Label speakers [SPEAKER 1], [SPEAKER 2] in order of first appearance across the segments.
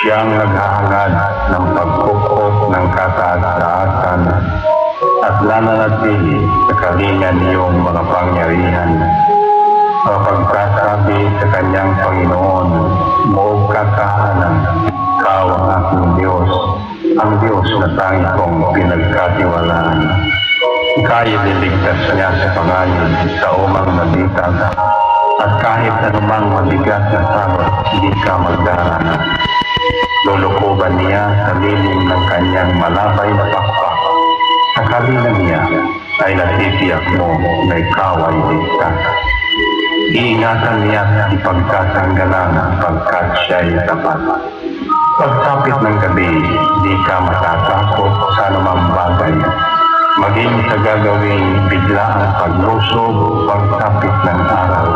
[SPEAKER 1] Siyang naghahangad ng pagkukop ng kataas-taasan at nananatili sa kalingan niyong mga pangyarihan. Mapagkasabi sa kanyang Panginoon, Moog kakahanan, ikaw ang aking Diyos, ang Diyos na tanging kong pinagkatiwalaan. Ika'y niligtas niya sa panganib sa umang nabitag, at kahit anumang mabigat na sakot, hindi ka magdarana. Lulukuban niya sa lilim ng kanyang malabay na pakpak. Sa kalinang niya ay natitiyak mo na ikaw ay ligtas. Iingatan niya at ipagtatanggalan pagkat siya'y tapat. Pagsapit ng gabi, di ka matatakot sa anumang bagay. Maging sa gagawing biglaang paglusog, pagsapit ng araw.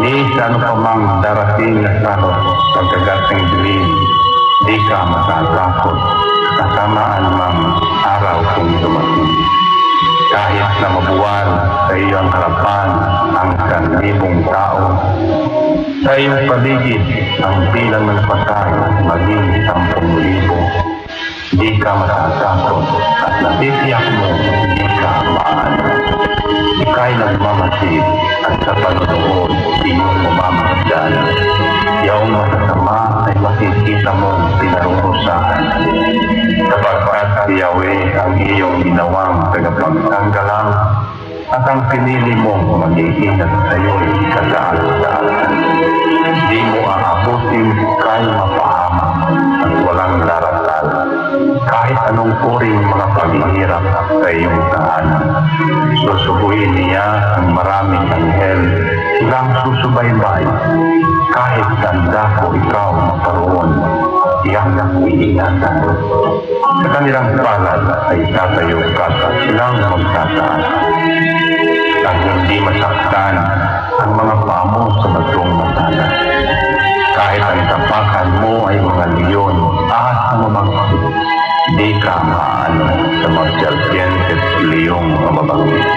[SPEAKER 1] Di sa ano pa mang darating na sakot, pagkagat ng dilim, di ka matatakot. Kasamaan mang araw kung dumating. Kahit na mabuwal sa iyong harapan ang 1,000 tao, sa iyong paligid ang bilang ng patay maging 10,000, di ka matatakot at natitiyak mo di ka maano. Ika'y nagmamasid at sa panunood iyong mamamasdan. Iyong masasama ay makikita mong pinarurusahan. Sapagkat si Yahweh ang iyong ginawang tagapagtanggalang at ang pinili mong mag-iingat sa iyo'y kataas-taasan. Di mo aabutin kahit mapahamak at walang darasal. Kahit anong uring mga paghihirap sa iyong tahanan. Susubuhin niya ang maraming anghel, silang susubaybay. Kahit tanda ko ikaw maparoon, iyang iingatan. Sa kanilang palad ay tatayo ka at silang magtataas. At hindi masaktan ang mga pamo sa batong matalas. Kahit ang tapakan mo ay mga leon, ahas na mabangkit, di ka maano sa mga serpientes leong mabangkit.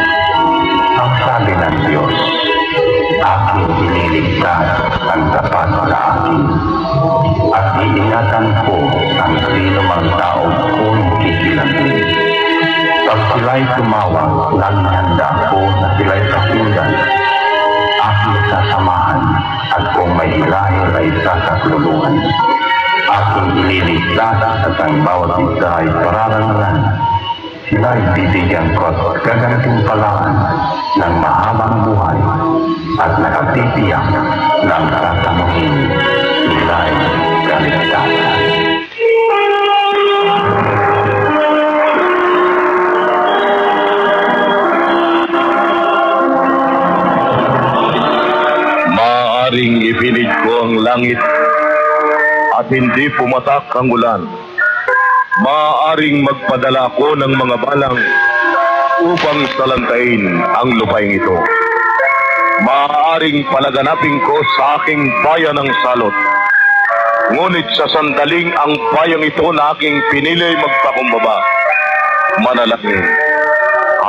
[SPEAKER 1] Ang sabi ng Diyos, aking ililigtas ang tapat na akin, at iingatan ko ang sino mang tao kung kikilatin. Pag sila'y tumawag, laging handa ako na sila'y pakinggan. Aking sasamahan, at kung may hilahil ay sasakuluhan. Aking ililigtas at ang bawat isa ay pararangalan. Sila'y bibigyan ko at gagantimpalaan ng mahabang buhay at nakatitiyak ng tatanungin. Sila'y kaligtasan.
[SPEAKER 2] Maaaring ipinid ko ang langit at hindi pumatak ang ulan. Maaaring magpadala ako ng mga balang upang salantain ang lupaing ito. Maaaring palaganapin ko sa aking bayan ng salot. Ngunit sa sandaling ang bayang ito na aking pinili magpakumbaba, manalangin.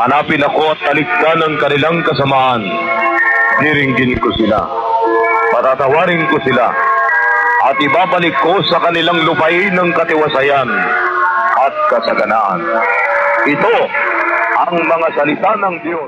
[SPEAKER 2] Hanapin ako at talikdan ang kanilang kasamaan. Diringgin ko sila. Patatawarin ko sila. At ibabalik ko sa kanilang lupain ng katiwasayan at kasaganaan. Ito ang mga salita ng Diyos.